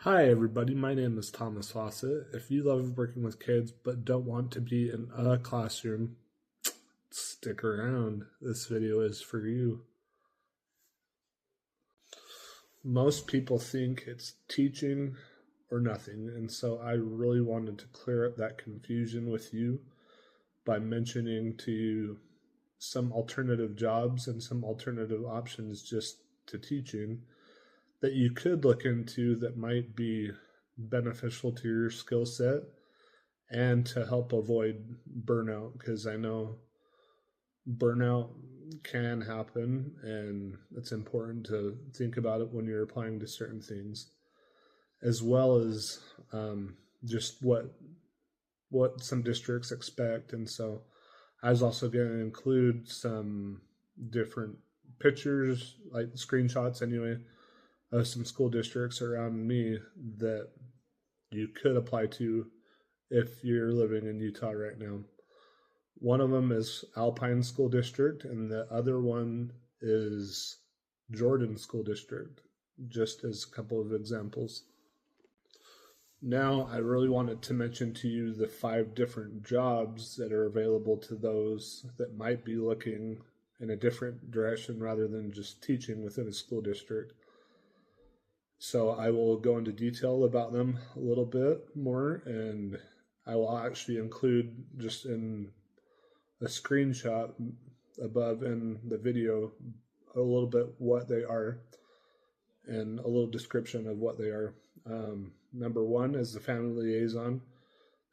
Hi, everybody. My name is Thomas Fawcett. If you love working with kids but don't want to be in a classroom, stick around. This video is for you. Most people think it's teaching or nothing, and so I really wanted to clear up that confusion with you by mentioning to you some alternative jobs and some alternative options just to teaching that you could look into that might be beneficial to your skill set and to help avoid burnout, because I know burnout can happen and it's important to think about it when you're applying to certain things, as well as just what some districts expect. And so I was also going to include some different pictures, like screenshots anyway, of some school districts around me that you could apply to if you're living in Utah right now. One of them is Alpine School District, and the other one is Jordan School District, just as a couple of examples. Now, I really wanted to mention to you the 5 different jobs that are available to those that might be looking in a different direction rather than just teaching within a school district. So I will go into detail about them a little bit more, and I will actually include just in a screenshot above in the video a little bit what they are and a little description of what they are. Number 1 is the Family Liaison.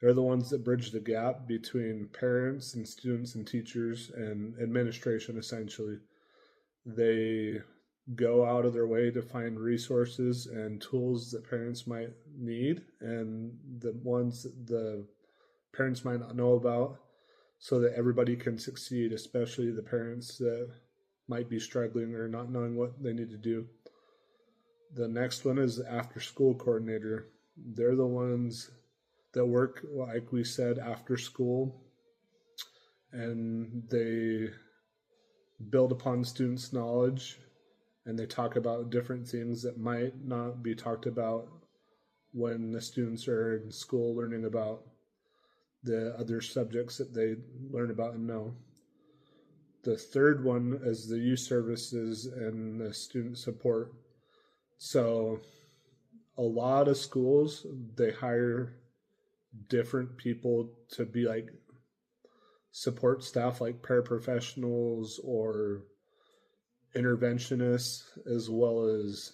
They're the ones that bridge the gap between parents and students and teachers and administration, essentially. They go out of their way to find resources and tools that parents might need and the ones that the parents might not know about, so that everybody can succeed, especially the parents that might be struggling or not knowing what they need to do. The next one is the after school coordinator. They're the ones that work, like we said, after school, and they build upon students' knowledge, and they talk about different things that might not be talked about when the students are in school learning about the other subjects that they learn about and know. The third one is the youth services and the student support. So a lot of schools, they hire different people to be like support staff, like paraprofessionals or interventionists, as well as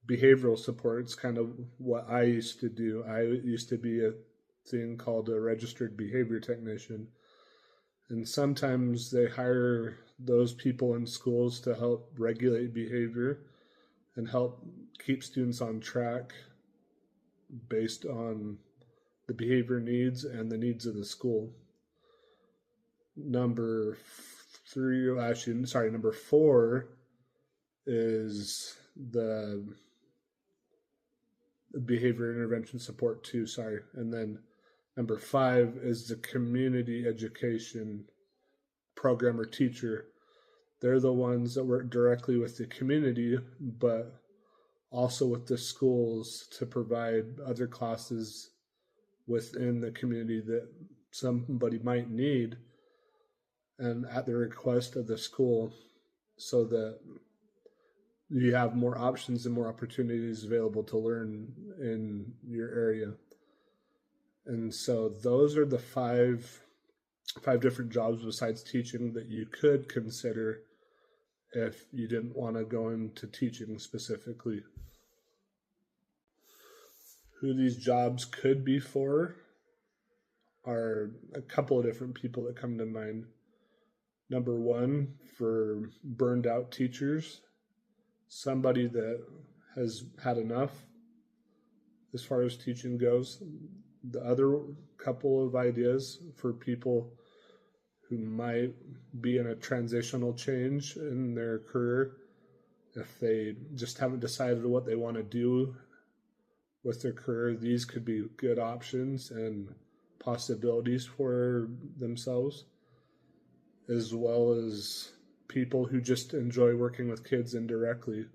behavioral support. It's kind of what I used to do. I used to be a thing called a registered behavior technician. And sometimes they hire those people in schools to help regulate behavior and help keep students on track based on the behavior needs and the needs of the school. Number 4 is the behavior intervention support too, and then number 5 is the community education program or teacher. They're the ones that work directly with the community, but also with the schools to provide other classes within the community that somebody might need, and at the request of the school, so that you have more options and more opportunities available to learn in your area. And so those are the five different jobs besides teaching that you could consider if you didn't want to go into teaching specifically. Who these jobs could be for are a couple of different people that come to mind. Number 1, for burned out teachers, somebody that has had enough as far as teaching goes. The other couple of ideas for people who might be in a transitional change in their career, if they just haven't decided what they want to do with their career, these could be good options and possibilities for themselves, as well as people who just enjoy working with kids indirectly.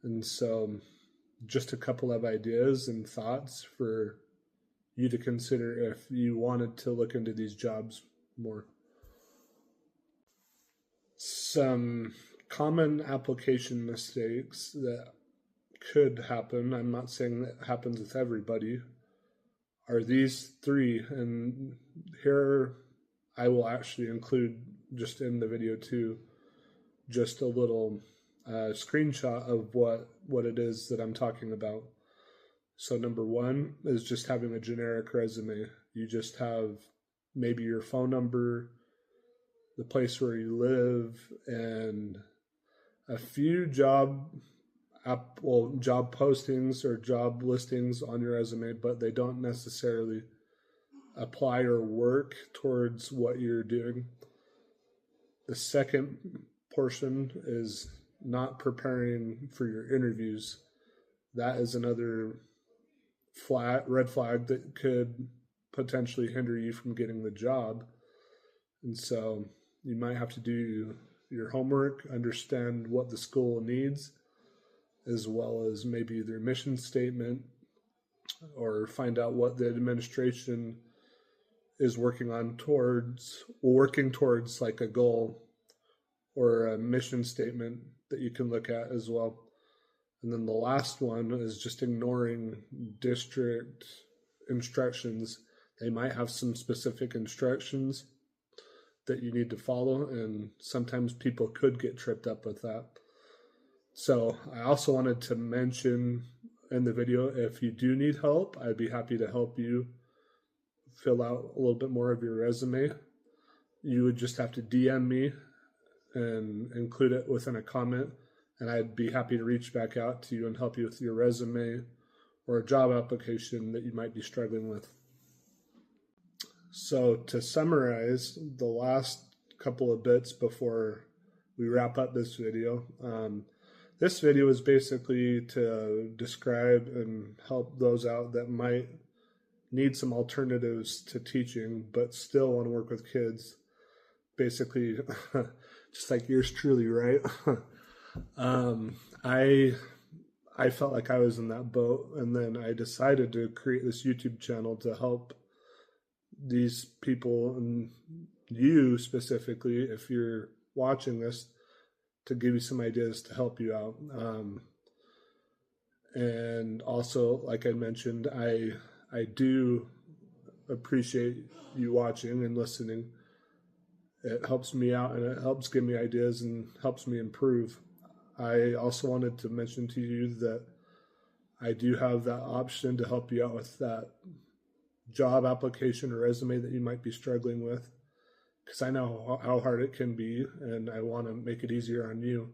And so just a couple of ideas and thoughts for you to consider if you wanted to look into these jobs more. Some common application mistakes that could happen, I'm not saying that happens with everybody, are these three. And here I will actually include, just in the video too, just a little screenshot of what it is that I'm talking about. So number one is just having a generic resume. You just have maybe your phone number, the place where you live, and a few job postings or job listings on your resume, but they don't necessarily apply or work towards what you're doing. The second portion is not preparing for your interviews. That is another red flag that could potentially hinder you from getting the job. And so you might have to do your homework, understand what the school needs, as well as maybe their mission statement, or find out what the administration is working towards like a goal or a mission statement that you can look at as well. And then the last one is just ignoring district instructions. They might have some specific instructions that you need to follow, and sometimes people could get tripped up with that. So I also wanted to mention in the video, if you do need help, I'd be happy to help you fill out a little bit more of your resume. You would just have to DM me and include it within a comment, and I'd be happy to reach back out to you and help you with your resume or a job application that you might be struggling with. So to summarize the last couple of bits before we wrap up this video, this video is basically to describe and help those out that might need some alternatives to teaching but still want to work with kids. Basically, just like yours truly, right? I felt like I was in that boat, and then I decided to create this YouTube channel to help these people, and you specifically, if you're watching this, to give you some ideas to help you out. And also, like I mentioned, I do appreciate you watching and listening. It helps me out, and it helps give me ideas and helps me improve. I also wanted to mention to you that I do have that option to help you out with that job application or resume that you might be struggling with, because I know how hard it can be, and I want to make it easier on you.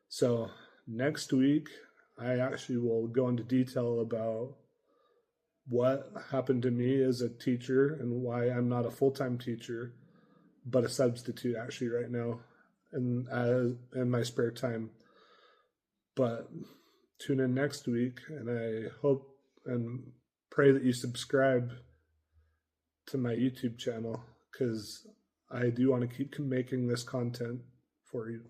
So next week, I actually will go into detail about what happened to me as a teacher and why I'm not a full-time teacher, but a substitute actually right now in my spare time. But tune in next week, and I hope and pray that you subscribe to my YouTube channel, because I do want to keep making this content for you.